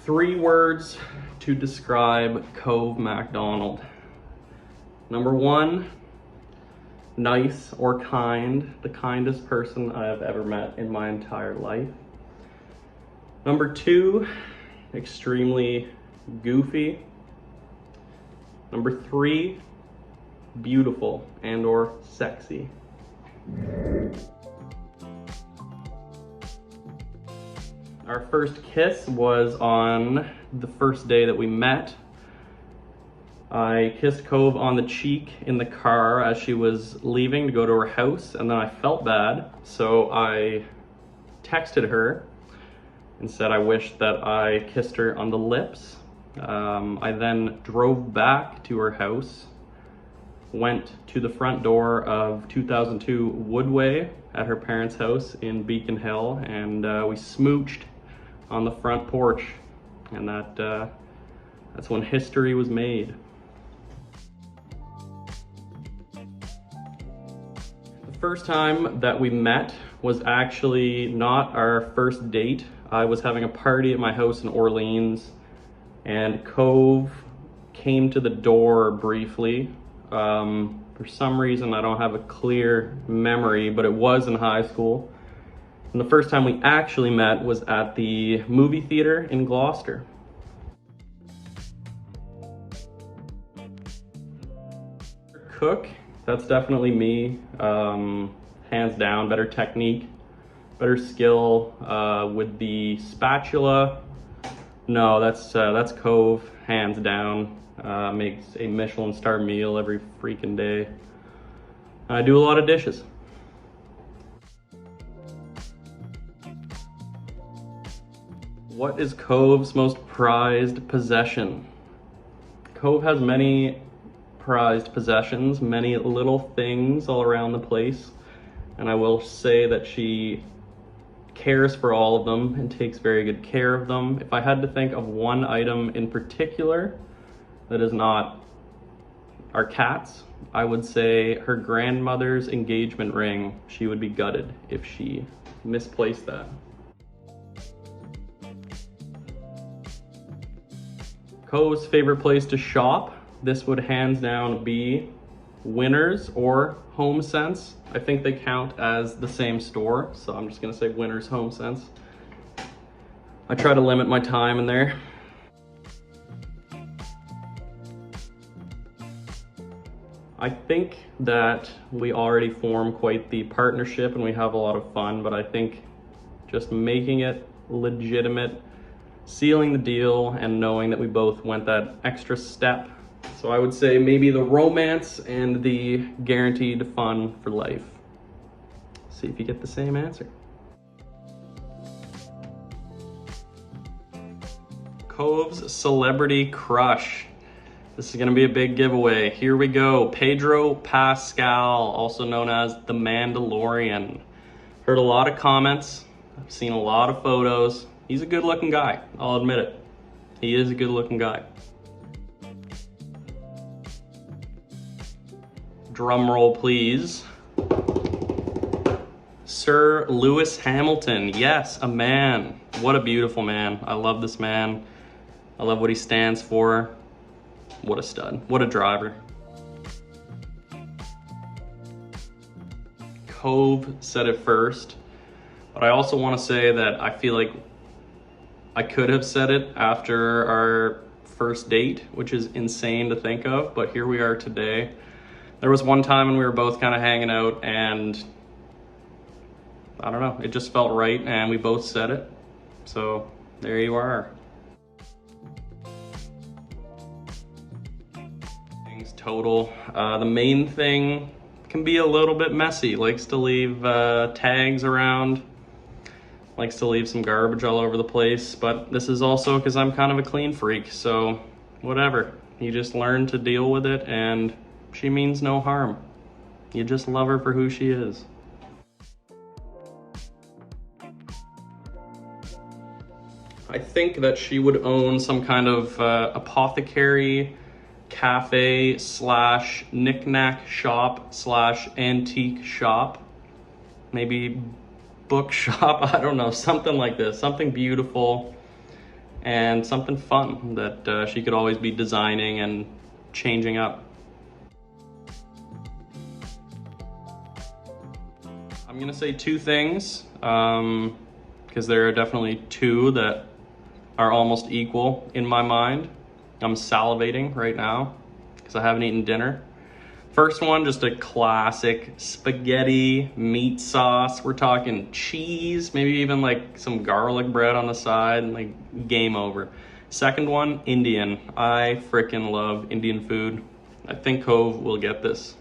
Three words to describe Cove MacDonald. Number one, nice or kind, the kindest person I have ever met in my entire life. Number two, extremely goofy. Number three, beautiful and or sexy. Our first kiss was on the first day that we met. I kissed Cove on the cheek in the car as she was leaving to go to her house, and then I felt bad, so I texted her and said I wished that I kissed her on the lips. I then drove back to her house, went to the front door of 2002 Woodway at her parents' house in Beacon Hill, and we smooched on the front porch, and that's when history was made. The first time that we met was actually not our first date. I was having a party at my house in Orleans, and Cove came to the door briefly. For some reason, I don't have a clear memory, but it was in high school. And the first time we actually met was at the movie theater in Gloucester. Cook, that's definitely me. Hands down, better technique, better skill with the spatula. No, that's Cove, hands down. Makes a Michelin star meal every freaking day. I do a lot of dishes. What is Cove's most prized possession? Cove has many prized possessions, many little things all around the place, and I will say that she cares for all of them and takes very good care of them. If I had to think of one item in particular that is not our cats, I would say her grandmother's engagement ring. She would be gutted if she misplaced that. Cove's favorite place to shop, this would hands down be Winners or HomeSense. I think they count as the same store, so I'm just gonna say Winners, HomeSense. I try to limit my time in there. I think that we already form quite the partnership and we have a lot of fun, but I think just making it legitimate, sealing the deal, and knowing that we both went that extra step. So I would say maybe the romance and the guaranteed fun for life. See if you get the same answer. Cove's celebrity crush. This is gonna be a big giveaway. Here we go. Pedro Pascal, also known as the Mandalorian. Heard a lot of comments. I've seen a lot of photos. He's a good looking guy, I'll admit it. He is a good looking guy. Drum roll, please. Sir Lewis Hamilton, yes, a man. What a beautiful man. I love this man. I love what he stands for. What a stud, what a driver. Cove said it first, but I also want to say that I feel like I could have said it after our first date, which is insane to think of, but here we are today. There was one time when we were both kind of hanging out and I don't know, it just felt right and we both said it. So there you are. Things total. The main thing can be a little bit messy, likes to leave tags around, likes to leave some garbage all over the place, but this is also because I'm kind of a clean freak, so whatever. You just learn to deal with it, and she means no harm. You just love her for who she is. I think that she would own some kind of apothecary, cafe slash knick-knack shop slash antique shop. Maybe bookshop, I don't know, something like this, something beautiful. and something fun that she could always be designing and changing up. I'm gonna say two things, because there are definitely two that are almost equal in my mind. I'm salivating right now because I haven't eaten dinner. First one, just a classic spaghetti meat sauce. We're talking cheese, maybe even like some garlic bread on the side, and like game over. Second one, Indian. I freaking love Indian food. I think Cove will get this.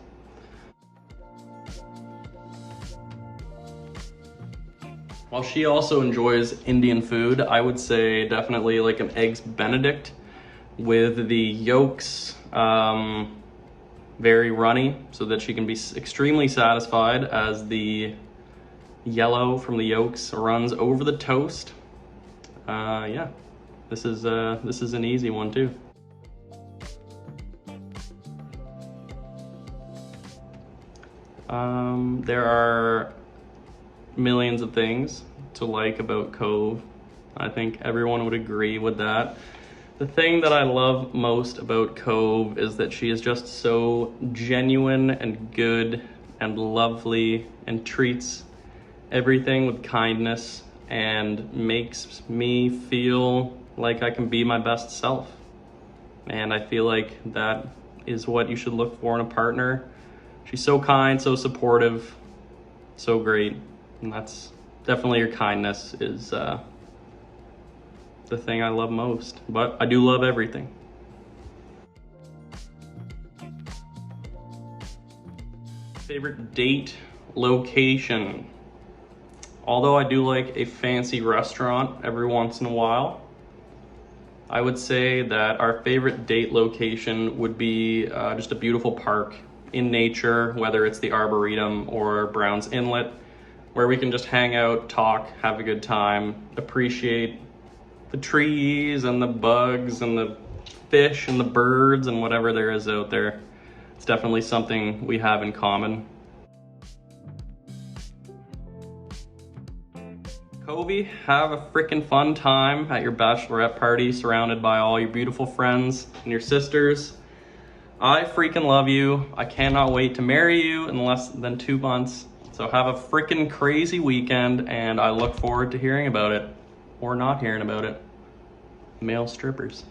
While she also enjoys Indian food, I would say definitely like an Eggs Benedict with the yolks very runny so that she can be extremely satisfied as the yellow from the yolks runs over the toast. Yeah, this is an easy one too. There are millions of things to like about Cove. I think everyone would agree with that. The thing that I love most about Cove is that she is just so genuine and good and lovely and treats everything with kindness and makes me feel like I can be my best self. And I feel like that is what you should look for in a partner. She's so kind, so supportive, so great. And that's definitely, your kindness is the thing I love most, but I do love everything. Favorite date location. Although I do like a fancy restaurant every once in a while, I would say that our favorite date location would be just a beautiful park in nature, whether it's the Arboretum or Browns Inlet, where we can just hang out, talk, have a good time, appreciate the trees and the bugs and the fish and the birds and whatever there is out there. It's definitely something we have in common. Covey, have a freaking fun time at your bachelorette party surrounded by all your beautiful friends and your sisters. I freaking love you. I cannot wait to marry you in less than 2 months. So have a freaking crazy weekend, and I look forward to hearing about it, or not hearing about it. Male strippers.